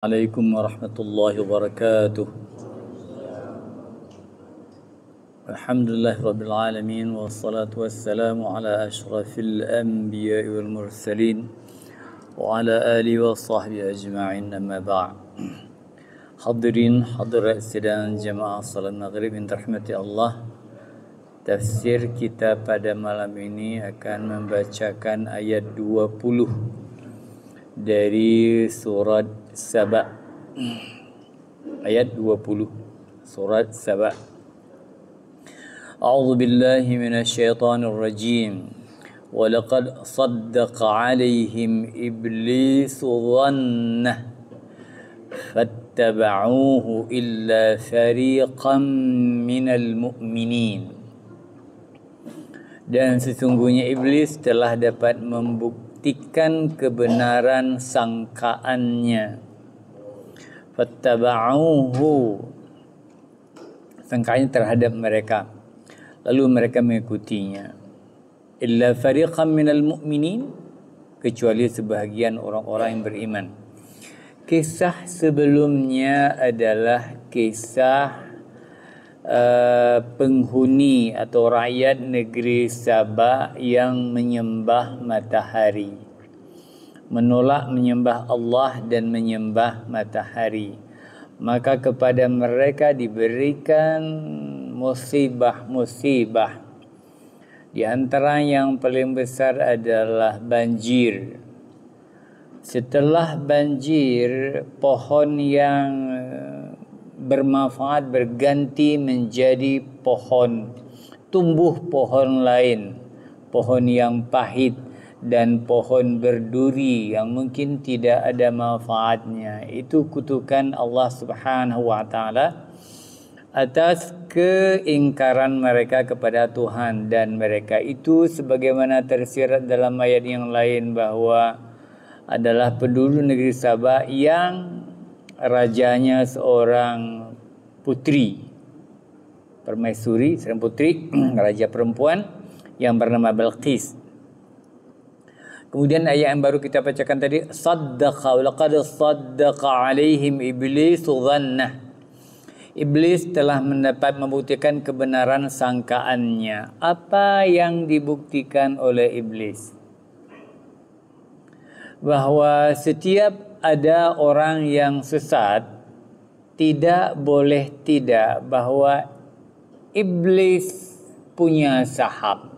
Assalamualaikum warahmatullahi wabarakatuh. Alhamdulillahirabbil alamin wassalatu wassalamu ala asyrafil anbiya'i wal mursalin wa ala alihi wa sahbihi ajma'in, amma ba'd. Hadirin hadirat sidang jemaah salat maghrib yang dirahmati Allah. Tafsir kita pada malam ini akan membacakan ayat 20 dari surat Saba. Ayat 20 surat Saba. A'udzu billahi minasyaitonir rajim. Wa laqad saddaqa 'alaihim iblisu dhannah fattaba'uhu illa fariqan minal mu'minin. Dan sesungguhnya iblis telah dapat membuktikan kebenaran sangkaannya. Fattaba'uhu, sangkaannya terhadap mereka, lalu mereka mengikutinya. Illa fariqan minal mu'minin, kecuali sebahagian orang-orang yang beriman. Kisah sebelumnya adalah kisah penghuni atau rakyat negeri Sabah yang menyembah matahari, menolak menyembah Allah dan menyembah matahari. Maka kepada mereka diberikan musibah-musibah. Di antara yang paling besar adalah banjir. Setelah banjir, pohon yang bermanfaat berganti menjadi pohon, tumbuh pohon lain, pohon yang pahit dan pohon berduri yang mungkin tidak ada manfaatnya. Itu kutukan Allah Subhanahu wa taala atas keingkaran mereka kepada Tuhan. Dan mereka itu sebagaimana tersirat dalam ayat yang lain bahwa adalah penduduk negeri Sabah yang rajanya seorang putri, permaisuri, seorang putri, raja perempuan yang bernama Balqis. Kemudian ayat yang baru kita bacakan tadi, saddaqa wa laqad saddaqa alaihim iblisu dhannah. Iblis telah mendapat membuktikan kebenaran sangkaannya. Apa yang dibuktikan oleh iblis? Bahwa setiap ada orang yang sesat, tidak boleh tidak bahwa iblis punya saham.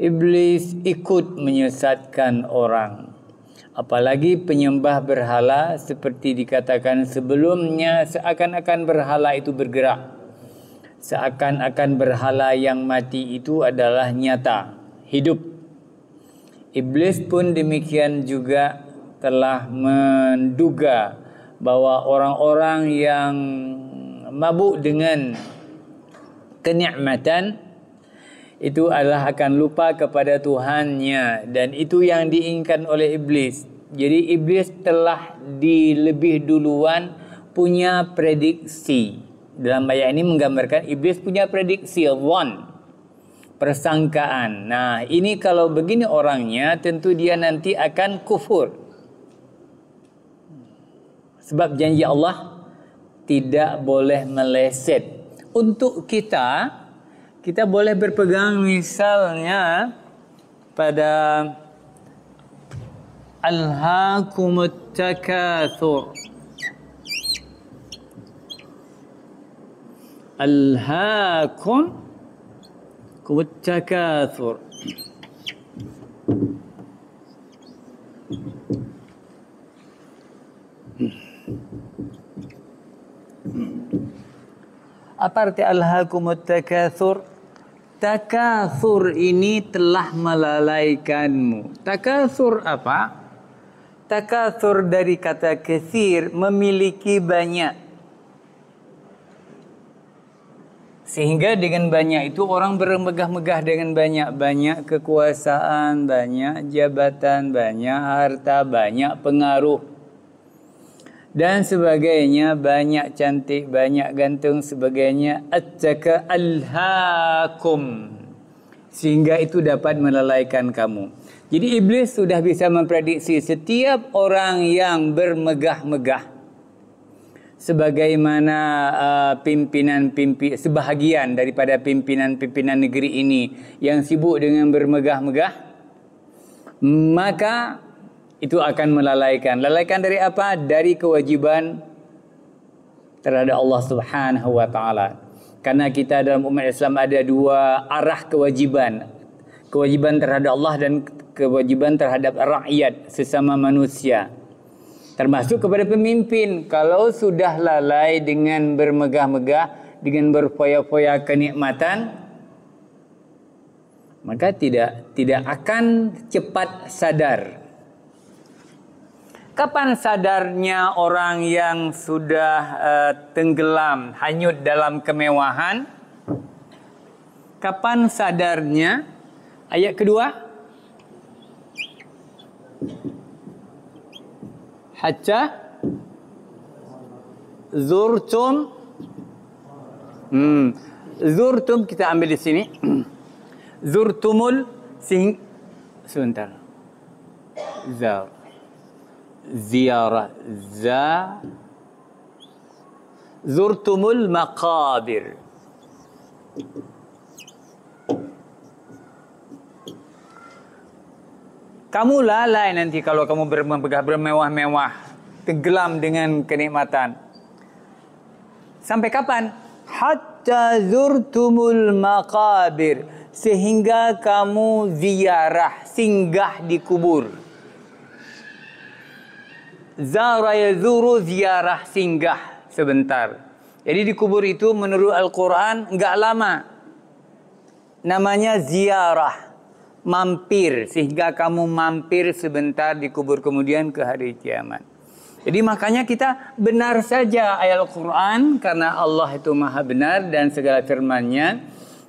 Iblis ikut menyesatkan orang. Apalagi penyembah berhala, seperti dikatakan sebelumnya, seakan-akan berhala itu bergerak. Seakan-akan berhala yang mati itu adalah nyata, hidup. Iblis pun demikian juga telah menduga bahwa orang-orang yang mabuk dengan kenikmatan itu adalah akan lupa kepada Tuhannya, dan itu yang diinginkan oleh iblis. Jadi iblis telah lebih duluan punya prediksi. Dalam ayat ini menggambarkan iblis punya prediksi, persangkaan. Nah, ini kalau begini orangnya, tentu dia nanti akan kufur. Sebab janji Allah tidak boleh meleset. Untuk kita boleh berpegang misalnya pada alhaakumut takatsur. Alhaakumut takatsur. Apa arti alhaakumut takatsur? Takatsur ini telah melalaikanmu. Takatsur apa? Takatsur dari kata katsir, memiliki banyak. Sehingga dengan banyak itu orang bermegah-megah dengan banyak kekuasaan, banyak jabatan, banyak harta, banyak pengaruh dan sebagainya, banyak cantik, banyak ganteng, sebagainya. Attaka alhaakum, sehingga itu dapat melalaikan kamu. Jadi iblis sudah bisa memprediksi setiap orang yang bermegah-megah, sebagaimana sebahagian daripada pimpinan-pimpinan negeri ini yang sibuk dengan bermegah-megah, maka itu akan melalaikan. Lalaikan dari apa? Dari kewajiban terhadap Allah Subhanahu wa taala. Karena kita dalam umat Islam ada dua arah kewajiban. Kewajiban terhadap Allah dan kewajiban terhadap rakyat sesama manusia. Termasuk kepada pemimpin. Kalau sudah lalai dengan bermegah-megah, dengan berfoya-foya kenikmatan, maka tidak akan cepat sadar. Kapan sadarnya orang yang sudah tenggelam, hanyut dalam kemewahan? Kapan sadarnya? Ayat kedua. Hatta zurtum. Zurtum kita ambil di sini. Zurtumul sebentar. Ziarah zurtumul maqabir. Kamu lalai nanti kalau kamu bermewah-mewah, tenggelam dengan kenikmatan. Sampai kapan? Hatta zurtumul maqabir, sehingga kamu ziarah, singgah di kubur. Zara yazuru, ziarah, singgah sebentar. Jadi di kubur itu menurut Al-Quran enggak lama. Namanya ziarah, mampir, sehingga kamu mampir sebentar di kubur, kemudian ke hari kiamat. Jadi makanya kita benar saja ayat Al-Quran, karena Allah itu maha benar dan segala firman-Nya,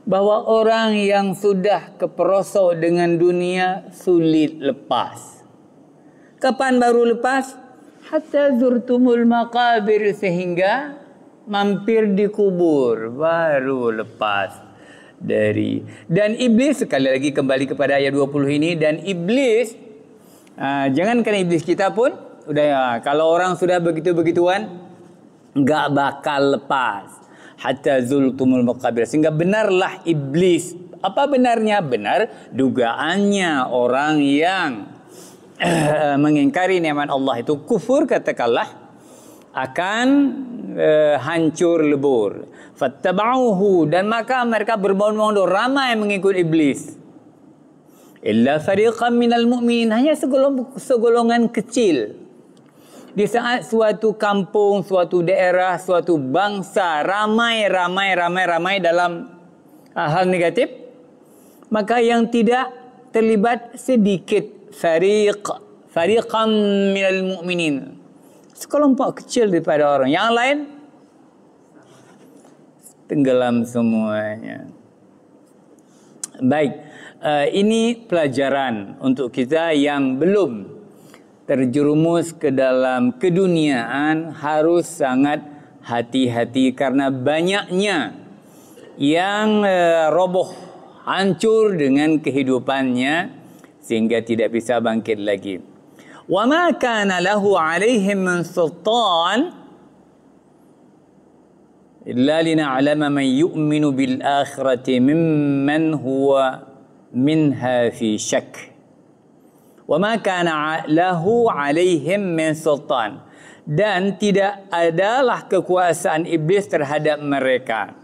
bahwa orang yang sudah keperosok dengan dunia sulit lepas. Kapan baru lepas? Hatta zurtumul maqabir, sehingga mampir di kubur baru lepas dari. Dan iblis, sekali lagi kembali kepada ayat 20 ini, dan iblis jangankan iblis, kita pun udah ya, kalau orang sudah begitu-begituan enggak bakal lepas. Hatta zurtumul maqabir, sehingga benarlah iblis. Apa benarnya? Benar dugaannya orang yang mengingkari nikmat Allah itu kufur, katakanlah, akan hancur lebur. Fattaba'uhu, dan maka mereka berbondong-bondong ramai mengikut iblis. Illa fariqan minal mu'minin, hanya segolongan kecil. Di saat suatu kampung, suatu daerah, suatu bangsa ramai dalam hal negatif, maka yang tidak terlibat sedikit. Fariqan minal mu'minin, sekelompok kecil daripada orang. Yang lain tenggelam semuanya. Baik, ini pelajaran untuk kita yang belum terjerumus ke dalam keduniaan, harus sangat hati-hati karena banyaknya yang roboh, hancur dengan kehidupannya sehingga tidak bisa bangkit lagi. Wa ma kana lahu 'alaihim min sultan illa lina'lama man yu'minu bil akhirati mimman huwa minha fi syak. Wa ma kana lahu 'alaihim min sultan, dan tidak adalah kekuasaan iblis terhadap mereka.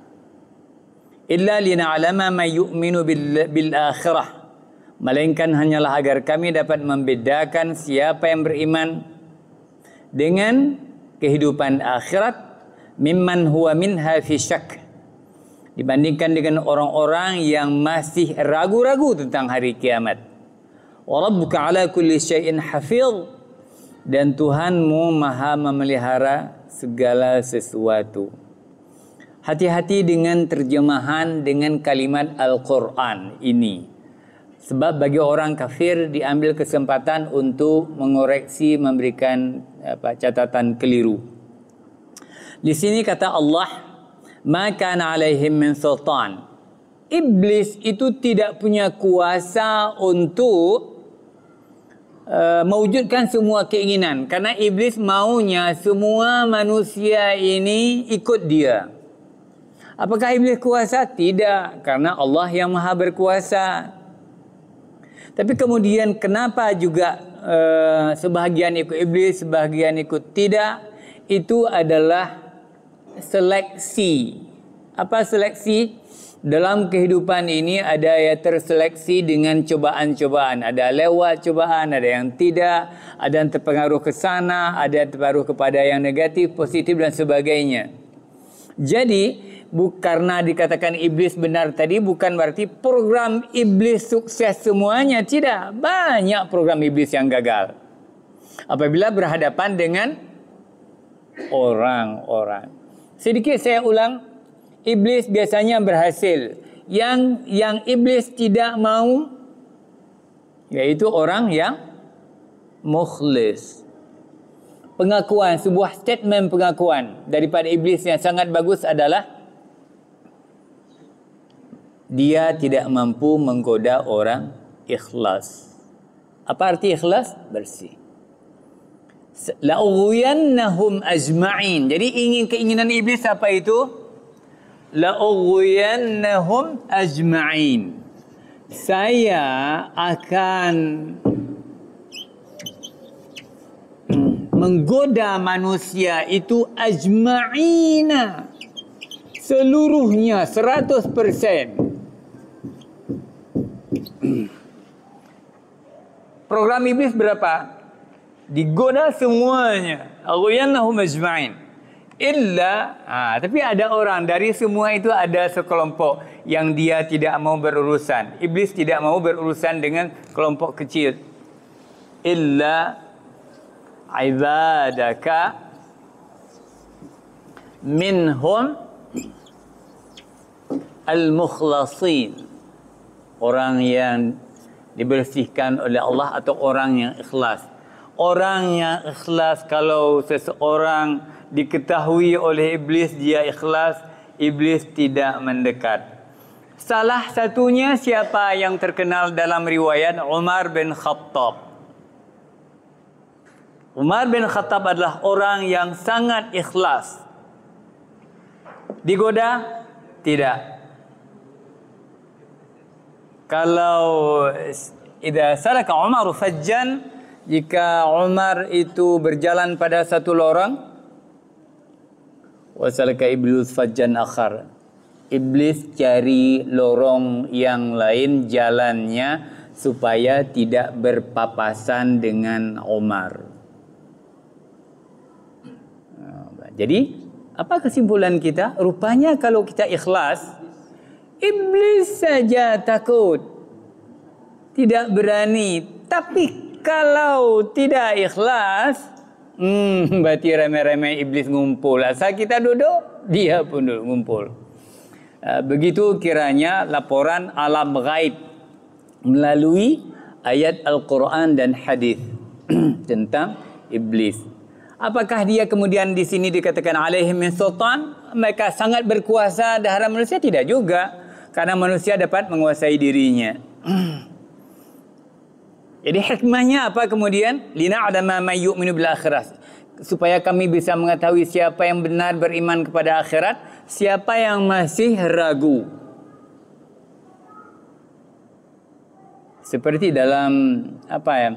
Illa lina'lama man yu'minu bil akhirah, melainkan hanyalah agar kami dapat membedakan siapa yang beriman dengan kehidupan akhirat, mimman huwa minha fi syak, dibandingkan dengan orang-orang yang masih ragu-ragu tentang hari kiamat. Wa rabbuka ala kulli syai'in hafiz, dan Tuhanmu maha memelihara segala sesuatu. Hati-hati dengan terjemahan dengan kalimat Al-Quran ini. Sebab bagi orang kafir diambil kesempatan untuk mengoreksi, memberikan catatan keliru. Di sini kata Allah, "Ma kana 'alaihim min sultan." Iblis itu tidak punya kuasa untuk mewujudkan semua keinginan, karena iblis maunya semua manusia ini ikut dia. Apakah iblis kuasa? Tidak, karena Allah yang maha berkuasa. Tapi kemudian kenapa juga sebahagian ikut iblis, sebahagian ikut tidak? Itu adalah seleksi. Apa seleksi? Dalam kehidupan ini ada yang terseleksi dengan cobaan-cobaan. Ada lewat cobaan, ada yang tidak, ada yang terpengaruh ke sana, ada yang terpengaruh kepada yang negatif, positif dan sebagainya. Jadi, karena dikatakan iblis benar tadi, bukan berarti program iblis sukses semuanya. Tidak, banyak program iblis yang gagal apabila berhadapan dengan orang-orang. Sedikit saya ulang. Iblis biasanya berhasil. Yang iblis tidak mau, yaitu orang yang mukhlis. Pengakuan, sebuah statement pengakuan daripada iblis yang sangat bagus adalah dia tidak mampu menggoda orang ikhlas. Apa arti ikhlas? Bersih. La'ughwiyannahum ajma'in. Jadi keinginan iblis apa itu? La'ughwiyannahum ajma'in. Saya akan menggoda manusia itu ajma'ina, seluruhnya 100%. Program iblis berapa? Digoda semuanya. Aghwiyannahum ajma'in. Tapi ada orang, dari semua itu ada sekelompok yang dia tidak mau berurusan. Iblis tidak mau berurusan dengan kelompok kecil. Illa ibadaka minhum al-mukhlasin. Orang yang dibersihkan oleh Allah atau orang yang ikhlas. Orang yang ikhlas, kalau seseorang diketahui oleh iblis dia ikhlas, iblis tidak mendekat. Salah satunya siapa yang terkenal dalam riwayat? Umar bin Khattab. Umar bin Khattab adalah orang yang sangat ikhlas. Digoda? Tidak. Kalau idza salaka Umar fajjan, jika Umar itu berjalan pada satu lorong, wasalaka iblis fajjan akhar, iblis cari lorong yang lain jalannya supaya tidak berpapasan dengan Umar. Jadi apa kesimpulan kita? Rupanya kalau kita ikhlas, iblis saja takut, tidak berani. Tapi kalau tidak ikhlas, berarti remeh-remeh iblis ngumpul. Asal kita duduk, dia pun duduk ngumpul. Begitu kiranya laporan alam gaib melalui ayat Al-Quran dan hadis tentang iblis. Apakah dia kemudian di sini dikatakan alaihim min sultan? Mereka sangat berkuasa terhadap manusia? Tidak juga. Karena manusia dapat menguasai dirinya. Jadi hikmahnya apa kemudian? Lina'lama man yu'minu bil akhirah. Supaya kami bisa mengetahui siapa yang benar beriman kepada akhirat, siapa yang masih ragu. Seperti dalam apa ya?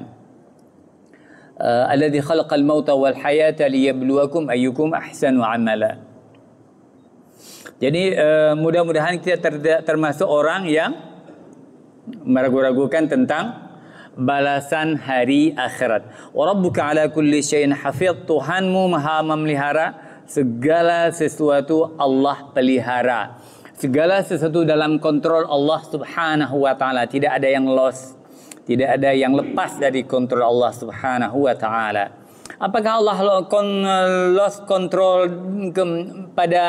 Alladzi khalaqal mauta wal hayata liyabluwakum ayyukum ahsanu amala. Jadi mudah-mudahan kita termasuk orang yang meragu-ragukan tentang balasan hari akhirat. Wa rabbuka ala kulli syai'in hafiz. Tuhanmu maha memelihara segala sesuatu, Allah pelihara. Segala sesuatu dalam kontrol Allah Subhanahu wa taala, tidak ada yang lost. Tidak ada yang lepas dari kontrol Allah Subhanahu wa ta'ala. Apakah Allah lost control pada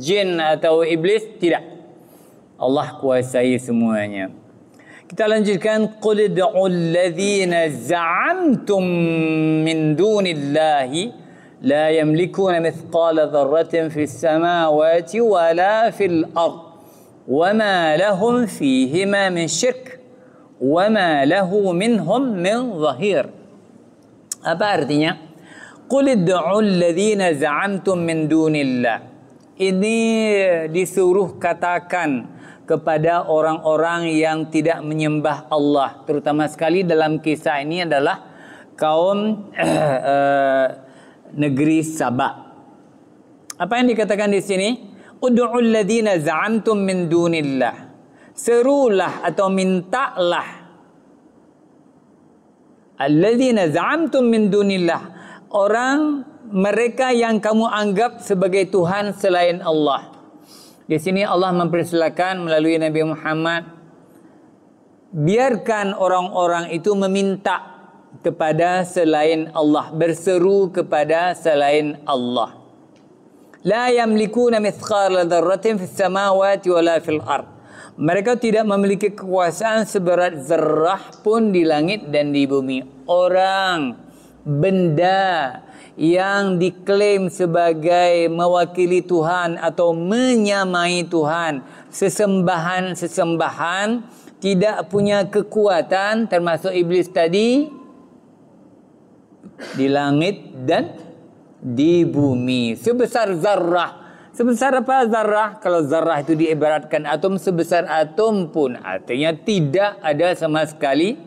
jin atau iblis? Tidak. Allah kuasai semuanya. Kita lanjutkan. Qul ud'u alladhina za'amtum min dunillahi la yamlikuna mithqala dharratin fis samawati wala fil ard wa ma lahum fihima min syirk wa ma lahu minhum min zahir. Apa artinya? Qul id'u alladhina za'amtum min dunillah. Ini disuruh katakan kepada orang-orang yang tidak menyembah Allah, terutama sekali dalam kisah ini adalah kaum negeri Sabah. Apa yang dikatakan di sini? Ud'u alladhina za'amtum min dunillah. Serulah atau mintalah alladhina za'amtum min dunillah, orang mereka yang kamu anggap sebagai Tuhan selain Allah. Di sini Allah mempersilakan melalui Nabi Muhammad, biarkan orang-orang itu meminta kepada selain Allah, berseru kepada selain Allah. La yamlikuna mithqala dzarratin fis samawati wala fil ard. Mereka tidak memiliki kekuasaan seberat zarrah pun di langit dan di bumi. Orang, benda yang diklaim sebagai mewakili Tuhan atau menyamai Tuhan, sesembahan-sesembahan, tidak punya kekuatan, termasuk iblis tadi, di langit dan di bumi. Sebesar zarrah. Sebesar apa zarrah? Kalau zarrah itu diibaratkan atom, sebesar atom pun artinya tidak ada sama sekali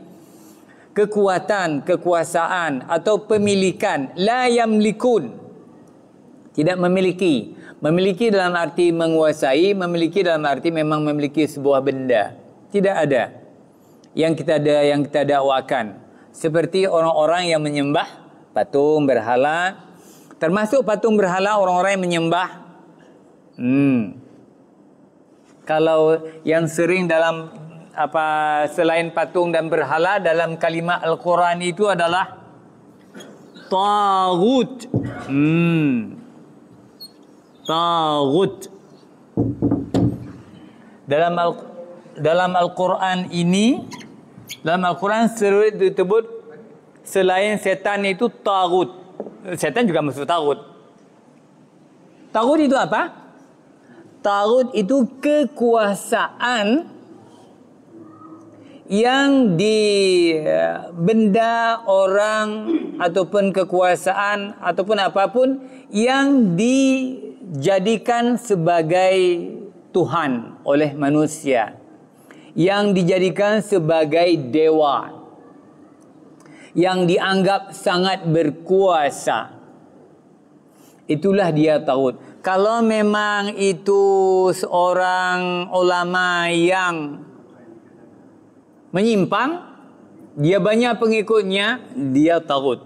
kekuatan, kekuasaan atau pemilikan. La yamlikun, tidak memiliki. Memiliki dalam arti menguasai, memiliki dalam arti memang memiliki sebuah benda. Tidak ada yang kita dakwakan. Seperti orang-orang yang menyembah patung berhala, termasuk patung berhala orang-orang yang menyembah. Kalau yang sering dalam selain patung dan berhala dalam kalimat Al-Quran itu adalah taghut. Taghut. Dalam Al-Quran ini, dalam Al-Quran sering disebut selain setan itu taghut. Setan juga masuk taghut. Taghut itu apa? Taghut itu kekuasaan yang di benda, orang, ataupun kekuasaan ataupun apapun yang dijadikan sebagai Tuhan oleh manusia, yang dijadikan sebagai dewa, yang dianggap sangat berkuasa. Itulah dia taghut. Kalau memang itu seorang ulama yang menyimpang, dia banyak pengikutnya, dia taghut.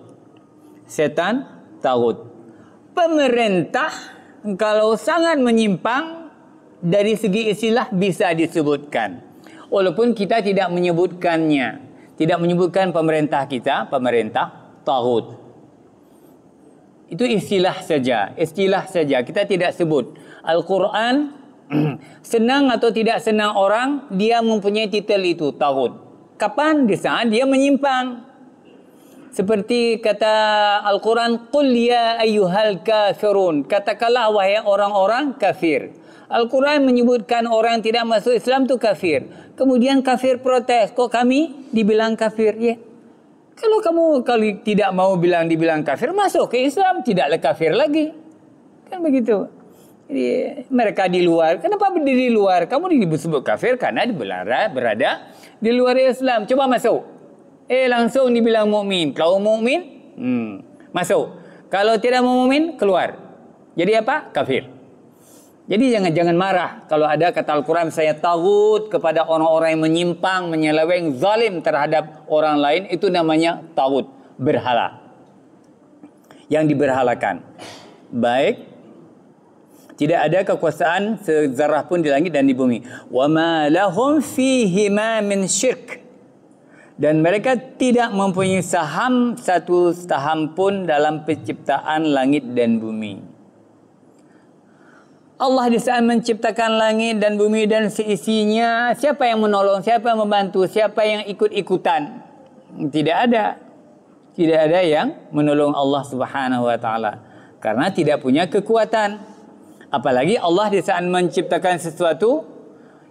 Setan taghut. Pemerintah kalau sangat menyimpang dari segi istilah bisa disebutkan, walaupun kita tidak menyebutkannya, tidak menyebutkan pemerintah kita, pemerintah taghut. Itu istilah saja, istilah saja. Kita tidak sebut. Al-Quran, senang atau tidak senang orang, dia mempunyai titel itu, taghut. Kapan? Di saat dia menyimpang. Seperti kata Al-Quran, Qul ya ayyuhal kafirun. Katakanlah wahai orang-orang kafir. Al-Quran menyebutkan orang yang tidak masuk Islam itu kafir. Kemudian kafir protes. Kok kami dibilang kafir? Ya. Kalau tidak mau dibilang kafir, masuk ke Islam, tidaklah kafir lagi. Kan begitu. Jadi mereka di luar. Kenapa berdiri di luar? Kamu disebut kafir karena berada di luar Islam. Coba masuk. Langsung dibilang mukmin. Kalau mukmin, masuk. Kalau tidak mau mukmin, keluar. Jadi apa? Kafir. Jadi jangan marah kalau ada kata Al-Quran, saya taghut kepada orang-orang yang menyimpang, menyeleweng, zalim terhadap orang lain. Itu namanya taghut, berhala, yang diberhalakan. Baik, tidak ada kekuasaan sezarah pun di langit dan di bumi. Wa ma lahum fihi ma min syirk. Dan mereka tidak mempunyai satu saham pun dalam penciptaan langit dan bumi. Allah di saat menciptakan langit dan bumi dan seisinya, siapa yang menolong, siapa yang membantu, siapa yang ikut-ikutan? Tidak ada. Tidak ada yang menolong Allah Subhanahu wa taala karena tidak punya kekuatan. Apalagi Allah di saat menciptakan sesuatu,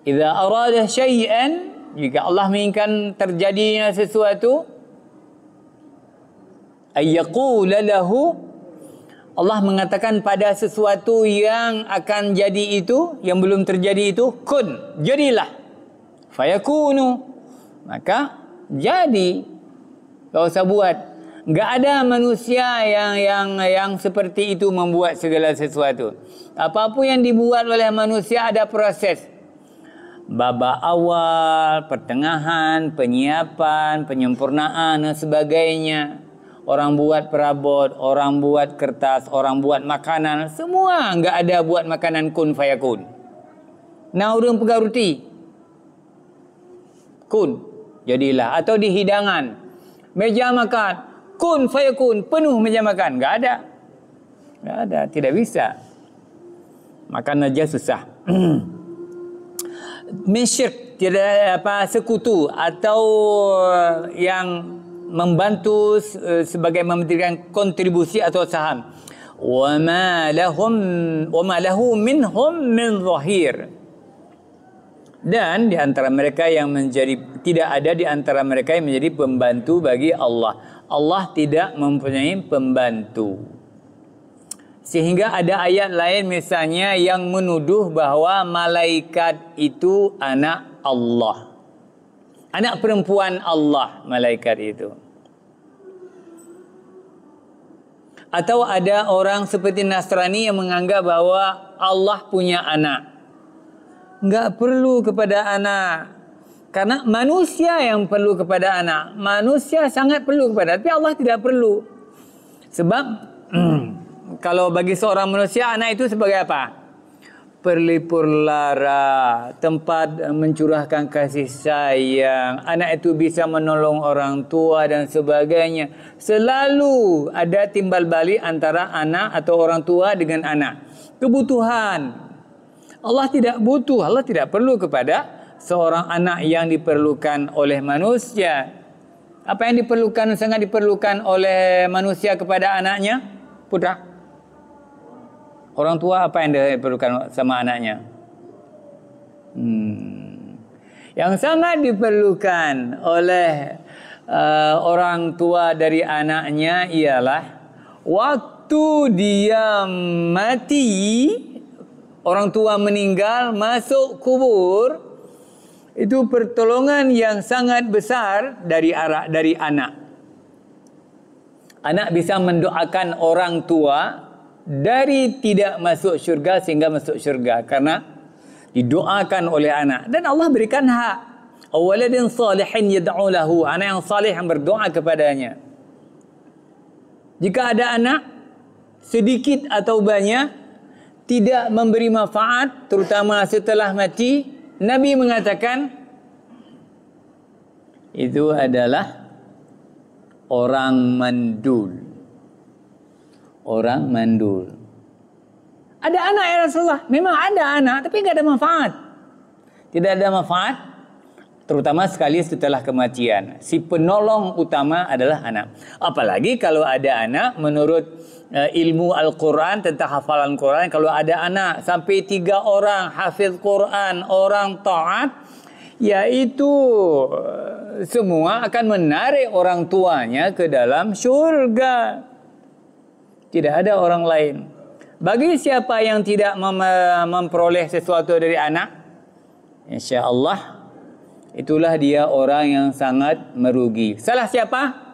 idza arada syai'an jika Allah menginginkan terjadinya sesuatu, ayyaqula lahu, Allah mengatakan pada sesuatu yang akan jadi itu, yang belum terjadi itu, kun, jadilah. Fayakunu, maka jadi. Tak usah buat. Enggak ada manusia yang seperti itu membuat segala sesuatu. Apapun yang dibuat oleh manusia ada proses. Babak awal, pertengahan, penyiapan, penyempurnaan dan sebagainya. Orang buat perabot, orang buat kertas, orang buat makanan, semua enggak ada buat makanan kun fayakun. Nah, orang pegang roti, kun, jadilah. Atau di hidangan, meja makan, kun fayakun, penuh meja makan. Enggak ada. Enggak ada, tidak bisa. Makan aja susah. Mensyirk, tidak sekutu atau yang membantu sebagai memberikan kontribusi atau saham. Wa ma lahu minhum min zahir. Dan di antara mereka yang tidak ada di antara mereka yang menjadi pembantu bagi Allah. Allah tidak mempunyai pembantu. Sehingga ada ayat lain misalnya yang menuduh bahwa malaikat itu anak Allah. Anak perempuan Allah, malaikat itu. Atau ada orang seperti Nasrani yang menganggap bahwa Allah punya anak. Enggak perlu kepada anak. Karena manusia yang perlu kepada anak. Manusia sangat perlu kepada, tapi Allah tidak perlu. Sebab kalau bagi seorang manusia, anak itu sebagai apa? Perlipur lara, tempat mencurahkan kasih sayang. Anak itu bisa menolong orang tua dan sebagainya. Selalu ada timbal balik antara anak atau orang tua dengan anak. Kebutuhan. Allah tidak butuh, Allah tidak perlu kepada seorang anak yang diperlukan oleh manusia. Apa yang diperlukan, sangat diperlukan oleh manusia kepada anaknya? Putra. Orang tua apa yang diperlukan sama anaknya? Yang sangat diperlukan oleh orang tua dari anaknya ialah waktu dia mati, orang tua meninggal, masuk kubur, itu pertolongan yang sangat besar dari anak. Anak bisa mendoakan orang tua dari tidak masuk syurga sehingga masuk syurga karena didoakan oleh anak. Dan Allah berikan hak. Awaladin salihin yad'u lahu, anak yang salih yang berdoa kepadanya. Jika ada anak sedikit atau banyak tidak memberi manfaat, terutama setelah mati, Nabi mengatakan itu adalah orang mandul. Orang mandul. Ada anak ya Rasulullah? Memang ada anak, tapi tidak ada manfaat. Tidak ada manfaat, terutama sekali setelah kematian. Si penolong utama adalah anak. Apalagi kalau ada anak, menurut ilmu Al-Quran, tentang hafalan Quran, kalau ada anak sampai 3 orang hafiz Quran, orang taat, yaitu semua akan menarik orang tuanya ke dalam syurga. Tidak ada orang lain. Bagi siapa yang tidak memperoleh sesuatu dari anak, insya-Allah itulah dia orang yang sangat merugi. Salah siapa?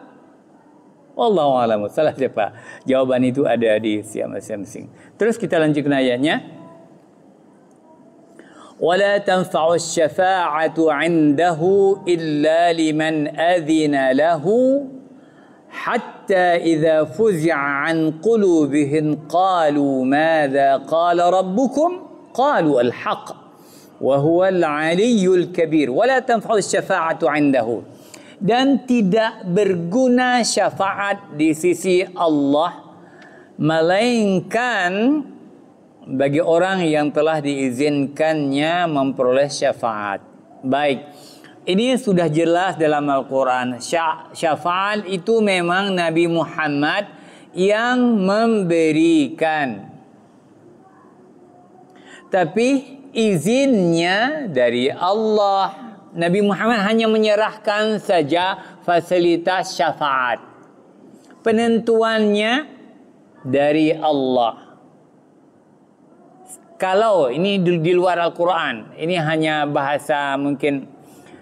Wallahu a'lam. Salah siapa? Jawaban itu ada di masing-masing. Terus kita lanjutkan ayatnya. ولا تنفع الشفاعة عنده إلا لمن أذن له حتى إذا فزع عن قلوبهم قالوا ماذا قال ربكم قالوا الحق وهو العلي الكبير ولا تنفع الشفاعة عنده. Dan tidak berguna syafaat di sisi Allah melainkan bagi orang yang telah diizinkannya memperoleh syafaat. Baik, ini sudah jelas dalam Al-Quran. Syafaat itu memang Nabi Muhammad yang memberikan, tapi izinnya dari Allah. Nabi Muhammad hanya menyerahkan saja fasilitas syafaat. Penentuannya dari Allah. Kalau ini di luar Al-Quran, ini hanya bahasa mungkin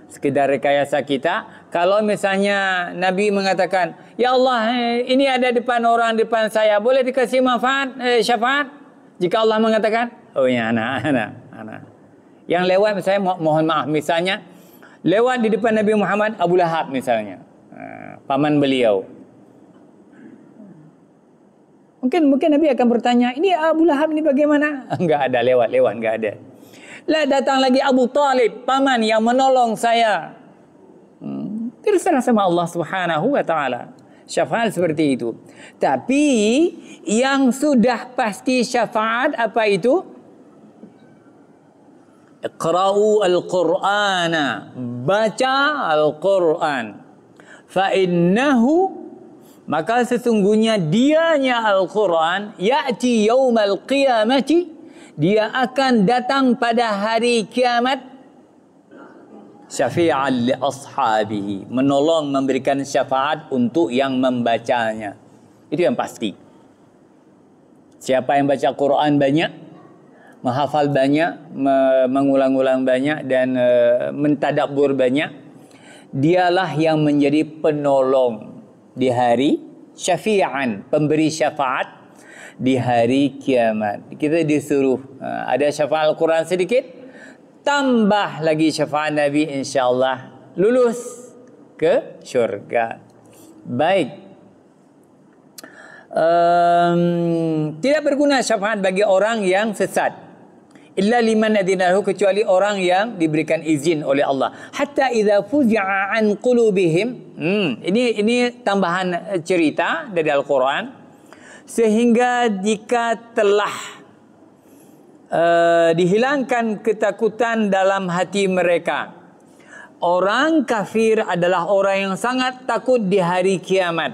sekedar rekayasa kita. Kalau misalnya Nabi mengatakan, ya Allah, ini ada depan orang depan saya, boleh dikasih syafaat? Jika Allah mengatakan, oh ya anak. Yang lewat misalnya, mohon maaf, misalnya lewat di depan Nabi Muhammad Abu Lahab misalnya, paman beliau. Mungkin Nabi akan bertanya, ini Abu Lahab ini bagaimana? Enggak ada, lewat, enggak ada. Lah datang lagi Abu Talib, paman yang menolong saya. Terserah sama Allah Subhanahu wa taala. Syafaat seperti itu. Tapi yang sudah pasti syafaat apa itu? Iqra'u al-Qur'ana, baca Al-Quran. Fa innahu, maka sesungguhnya dianya Al-Quran, ya'ti yaumal qiyamati, dia akan datang pada hari kiamat, syafi'an li ashabihi, menolong memberikan syafaat untuk yang membacanya. Itu yang pasti. Siapa yang baca Quran banyak, menghafal banyak, mengulang-ulang banyak, dan mentadabbur banyak, dialah yang menjadi penolong di hari syafi'an, pemberi syafaat di hari kiamat. Kita disuruh ada syafaat Al-Quran sedikit, tambah lagi syafaat Nabi, insyaAllah lulus ke syurga. Baik. Tidak berguna syafaat bagi orang yang sesat, illa liman adinahu, kecuali orang yang diberikan izin oleh Allah. Hatta idza fuzi'a an qulubihim. Ini tambahan cerita dari Al-Quran. Sehingga jika telah dihilangkan ketakutan dalam hati mereka. Orang kafir adalah orang yang sangat takut di hari kiamat.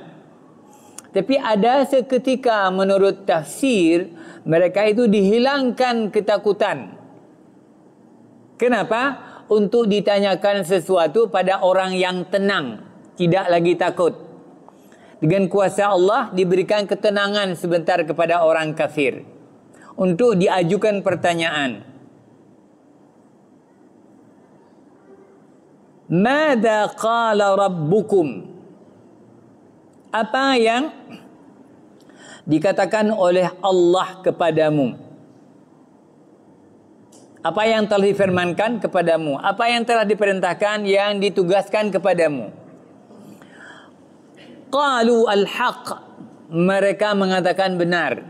Tapi ada seketika menurut tafsir, mereka itu dihilangkan ketakutan. Kenapa? Untuk ditanyakan sesuatu pada orang yang tenang, tidak lagi takut. Dengan kuasa Allah diberikan ketenangan sebentar kepada orang kafir untuk diajukan pertanyaan. Mada qala rabbukum? Apa yang dikatakan oleh Allah kepadamu? Apa yang telah difirmankan kepadamu? Apa yang telah diperintahkan, yang ditugaskan kepadamu? Qalu al-haq, mereka mengatakan benar.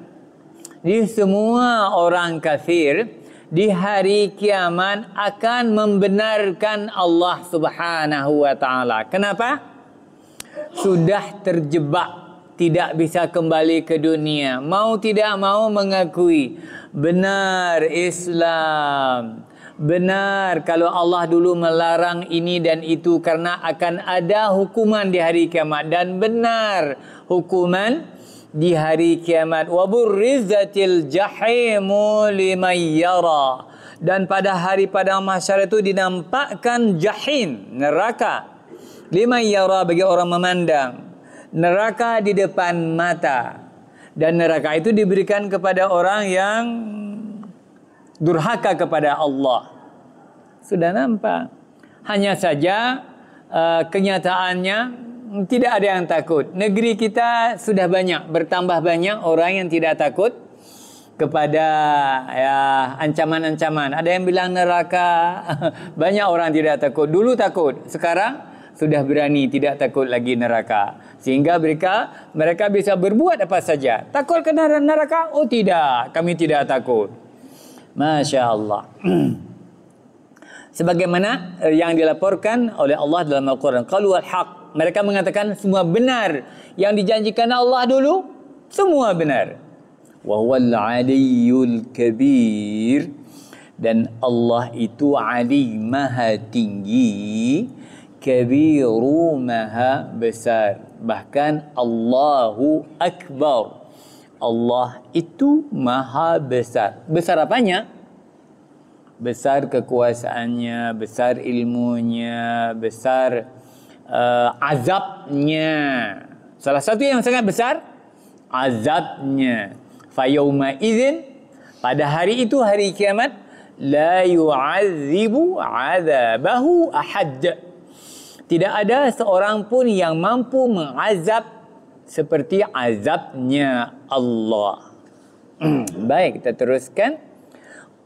Jadi semua orang kafir di hari kiamat akan membenarkan Allah Subhanahu wa taala. Kenapa? Sudah terjebak, tidak bisa kembali ke dunia, mau tidak mau mengakui benar Islam, benar kalau Allah dulu melarang ini dan itu karena akan ada hukuman di hari kiamat, dan benar hukuman di hari kiamat. Wa burrizatil jahimu liman yara, dan pada hari padang mahsyar itu dinampakkan jahim, neraka, liman yara, bagi orang memandang. Neraka di depan mata, dan neraka itu diberikan kepada orang yang durhaka kepada Allah. Sudah nampak. Hanya saja kenyataannya tidak ada yang takut. Negeri kita sudah banyak, bertambah banyak orang yang tidak takut kepada ancaman-ancaman. Ada yang bilang neraka, banyak orang tidak takut. Dulu takut, sekarang sudah berani, tidak takut lagi neraka. Sehingga mereka bisa berbuat apa saja. Takut kena neraka? Oh tidak, kami tidak takut. Masya Allah. Sebagaimana yang dilaporkan oleh Allah dalam Al-Quran. Qalu al-haq, mereka mengatakan semua benar. Yang dijanjikan Allah dulu, semua benar. Wa huwal aliyyul kabir, dan Allah itu Ali, maha tinggi, kabiru, maha besar. Bahkan Allahu Akbar, Allah itu maha besar. Besar apanya? besar kekuasaannya, besar ilmunya, besar azabnya. Salah satu yang sangat besar azabnya. Fayauma idzin, pada hari itu, hari kiamat, la yu'adzibu 'adzabahu ahad. Tidak ada seorang pun yang mampu mengazab seperti azabnya Allah. Baik, kita teruskan.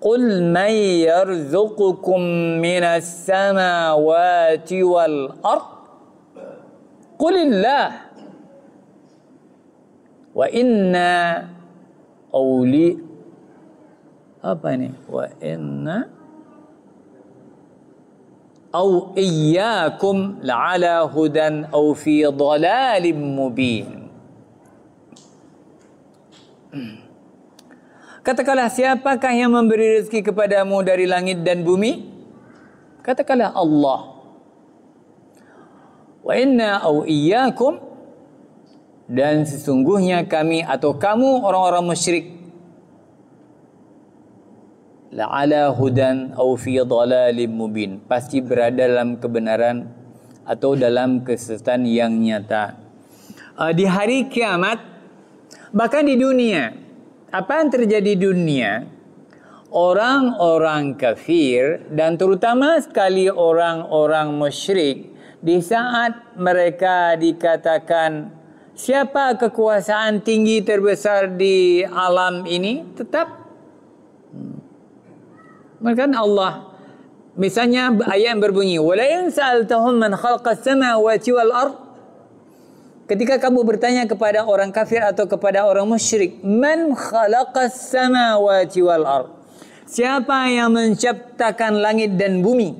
Qul man yarzuqukum minas samawati wal ard. Qulillah. Wa inna apa ini? Wa inna أو إياكم لعلى هدى أو في ضلال مبين. Katakanlah, siapakah yang memberi rezeki kepadamu dari langit dan bumi? Katakanlah Allah. Wa inna au iyyakum, dan sesungguhnya kami atau kamu orang-orang musyrik, la'ala hudan au fi dhalalim mubin, pasti berada dalam kebenaran atau dalam kesesatan yang nyata. Di hari kiamat, bahkan di dunia, apa yang terjadi di dunia, orang-orang kafir dan terutama sekali orang-orang musyrik, di saat mereka dikatakan siapa kekuasaan tinggi terbesar di alam ini, tetap maka Allah, misalnya ayat yang berbunyi, wala in sa'altahum man khalaqas samawati wal ard. Ketika kamu bertanya kepada orang kafir atau kepada orang musyrik, man khalaqas samawati wal ard, siapa yang menciptakan langit dan bumi?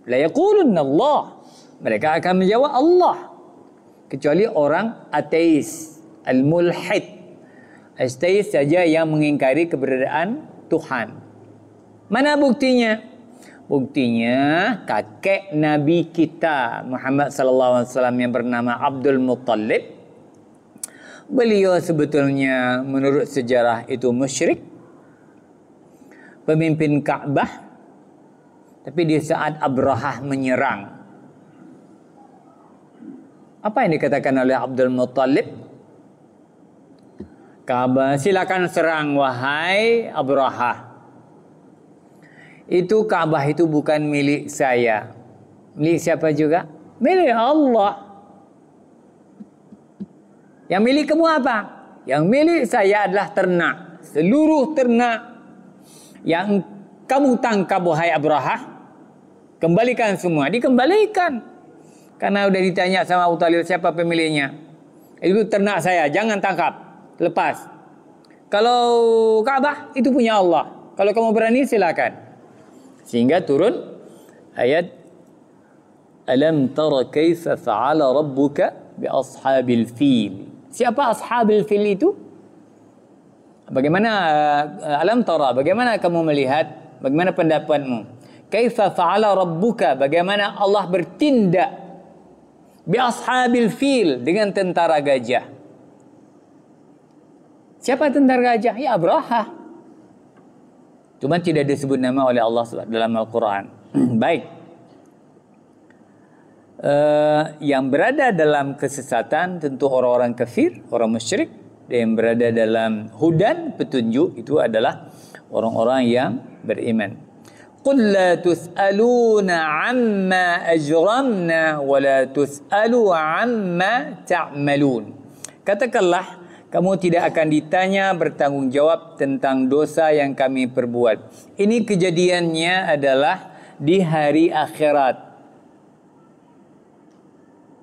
La yaqulunna Allah, mereka akan menjawab Allah. Kecuali orang ateis, al-mulhid. Ateis saja yang mengingkari keberadaan Tuhan. Mana buktinya? Buktinya kakek Nabi kita Muhammad sallallahu alaihi wasallam yang bernama Abdul Muttalib. Beliau sebetulnya menurut sejarah itu musyrik, pemimpin Ka'bah. Tapi di saat Abrahah menyerang, apa yang dikatakan oleh Abdul Muttalib? Ka'bah, silakan serang wahai Abrahah. Itu Ka'bah itu bukan milik saya. Milik siapa juga? Milik Allah. Yang milik kamu apa? Yang milik saya adalah ternak. Seluruh ternak yang kamu tangkap wahai Abrahah, kembalikan semua. Dikembalikan. Karena udah ditanya sama Abu Talib siapa pemiliknya. Itu ternak saya, jangan tangkap. Lepas. Kalau Ka'bah itu punya Allah. Kalau kamu berani silakan. Sehingga turun ayat Alam tara kaifa fa'ala rabbuka bi ashabil fil. Siapa ashabil fil itu? Bagaimana alam tara, bagaimana kamu melihat, bagaimana pendapatmu? Kaifa fa'ala rabbuka, bagaimana Allah bertindak bi ashabil fil, dengan tentara gajah. Siapa tentara gajah? Ya Abrahah. Cuma tidak disebut nama oleh Allah dalam Al-Quran. Baik. Yang berada dalam kesesatan tentu orang-orang kafir, orang musyrik. Dan yang berada dalam hudan, petunjuk, itu adalah orang-orang yang beriman. Qul la tus'aluna amma ajramna wa la tus'alu amma ta'malun. Katakanlah, kamu tidak akan ditanya bertanggungjawab tentang dosa yang kami perbuat. Ini kejadiannya adalah di hari akhirat.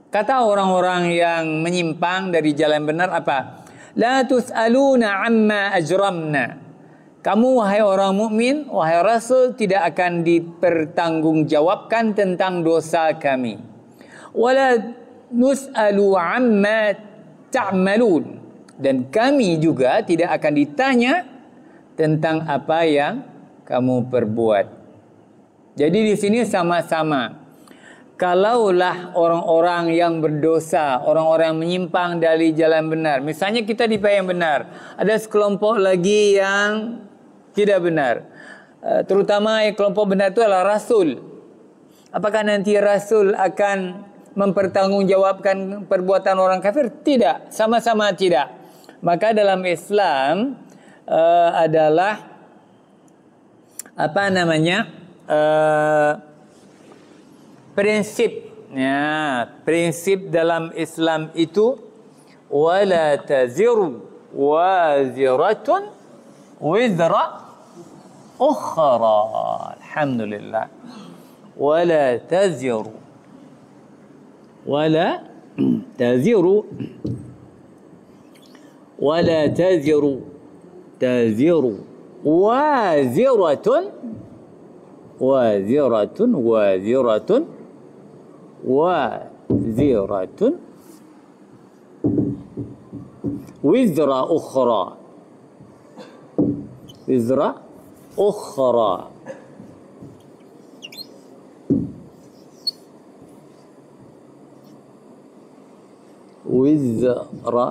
Kata orang-orang yang menyimpang dari jalan benar apa? La tus'aluna amma ajramna. Kamu wahai orang mukmin, wahai Rasul, tidak akan dipertanggungjawabkan tentang dosa kami. Wala nus'alu amma ta'malun. Dan kami juga tidak akan ditanya tentang apa yang kamu perbuat. Jadi di sini sama-sama. Kalaulah orang-orang yang berdosa, orang-orang yang menyimpang dari jalan benar, misalnya kita di yang benar, ada sekelompok lagi yang tidak benar. terutama kelompok benar itu adalah Rasul. Apakah nanti Rasul akan mempertanggungjawabkan perbuatan orang kafir? Tidak, sama-sama tidak. Maka dalam Islam adalah apa namanya prinsip dalam Islam itu wala taziru waziratun wizra ukhra. Alhamdulillah. Wala taziru wala taziru waziratun wizra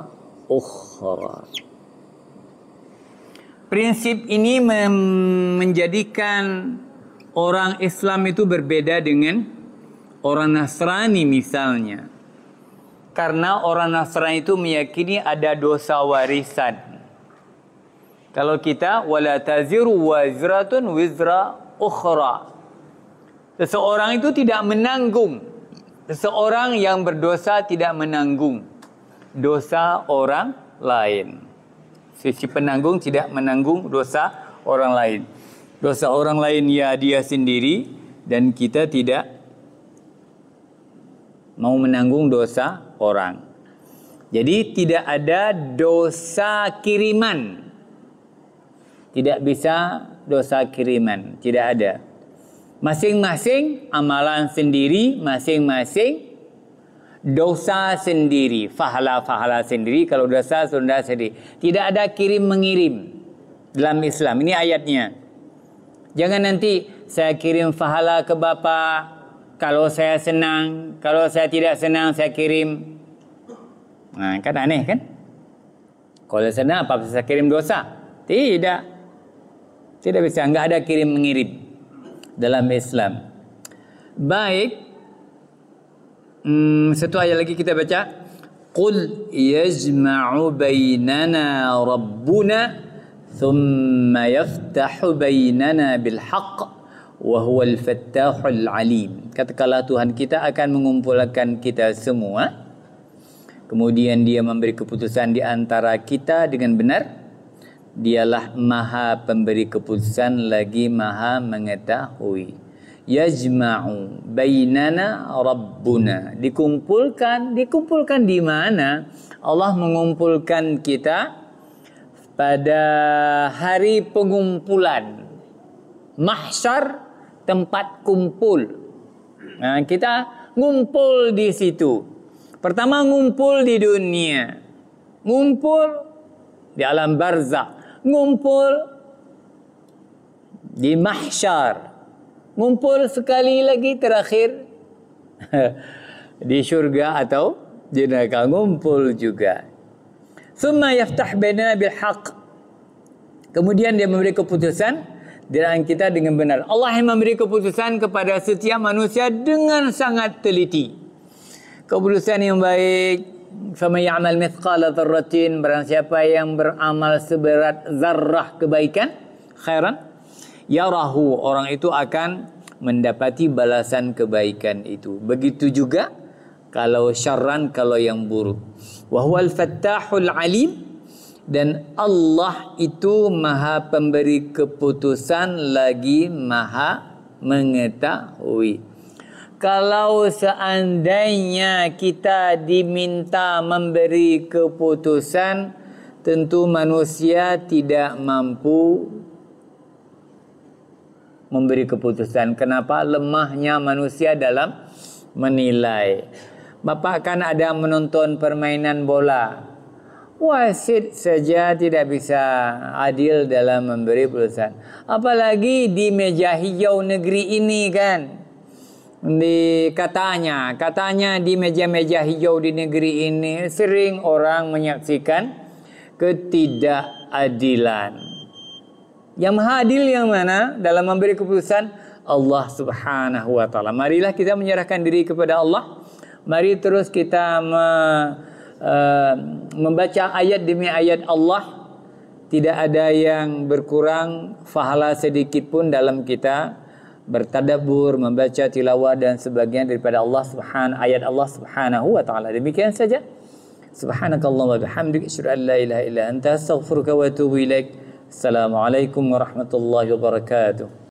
ukhra. Prinsip ini menjadikan orang Islam itu berbeda dengan orang Nasrani misalnya. Karena orang Nasrani itu meyakini ada dosa warisan. Kalau kita wala taziru wazratun wizra ukhra. Seseorang itu tidak menanggung. Seseorang yang berdosa tidak menanggung dosa orang lain. Sisi penanggung tidak menanggung dosa orang lain. Dosa orang lain ya dia sendiri, dan kita tidak mau menanggung dosa orang. Jadi tidak ada dosa kiriman. Tidak bisa dosa kiriman, tidak ada. Masing-masing amalan sendiri, masing-masing dosa sendiri, fahala sendiri. Kalau dosa sudah sendiri. Tidak ada kirim mengirim dalam Islam. Ini ayatnya. Jangan nanti saya kirim fahala ke bapa, kalau saya senang, kalau saya tidak senang saya kirim. Nah, kan aneh kan? Kalau senang apa bisa kirim dosa? Tidak. Tidak bisa, enggak ada kirim mengirim dalam Islam. Baik, satu ayat lagi kita baca. Qul yajma'u bainana rabbuna thumma yaftahu bainana bil haqq wa huwal fattahul alim. Katakanlah Tuhan kita akan mengumpulkan kita semua, kemudian dia memberi keputusan di antara kita dengan benar. Dialah maha pemberi keputusan lagi maha mengetahui. Yajma'u bainana rabbuna. Dikumpulkan di mana? Allah mengumpulkan kita pada hari pengumpulan. Mahsyar, tempat kumpul. Nah, kita ngumpul di situ. Pertama ngumpul di dunia. Ngumpul di alam barzakh. Ngumpul di mahsyar. Ngumpul sekali lagi terakhir di syurga atau di neraka. Ngumpul juga. Summa yaftah bainana bil haqq. Kemudian dia memberi keputusan di antara kita dengan benar. Allah yang memberi keputusan kepada setiap manusia dengan sangat teliti. Keputusan yang baik. Faman ya'mal mithqala dzarratin, barang siapa yang beramal seberat zarrah kebaikan, khairan yarahu, orang itu akan mendapati balasan kebaikan itu. Begitu juga kalau syarran, kalau yang buruk. Wa huwal fattahul alim, dan Allah itu maha pemberi keputusan lagi maha mengetahui. Kalau seandainya kita diminta memberi keputusan, tentu manusia tidak mampu memberi keputusan. Kenapa? Lemahnya manusia dalam menilai. Bapak kan ada menonton permainan bola. Wasit saja tidak bisa adil dalam memberi keputusan. Apalagi di meja hijau negeri ini kan. Katanya di meja-meja hijau di negeri ini sering orang menyaksikan ketidakadilan. Yang maha adil yang mana dalam memberi keputusan? Allah Subhanahu wa taala. Marilah kita menyerahkan diri kepada Allah. Mari terus kita membaca ayat demi ayat Allah. Tidak ada yang berkurang pahala sedikit pun dalam kita bertadabbur, membaca tilawah dan sebagainya daripada ayat Allah Subhanahu wa taala. Demikian saja. Subhanakallahumma wa bihamdika asyhadu an la ilaha illa anta astaghfiruka wa atubu ilaik. Assalamualaikum warahmatullahi wabarakatuh.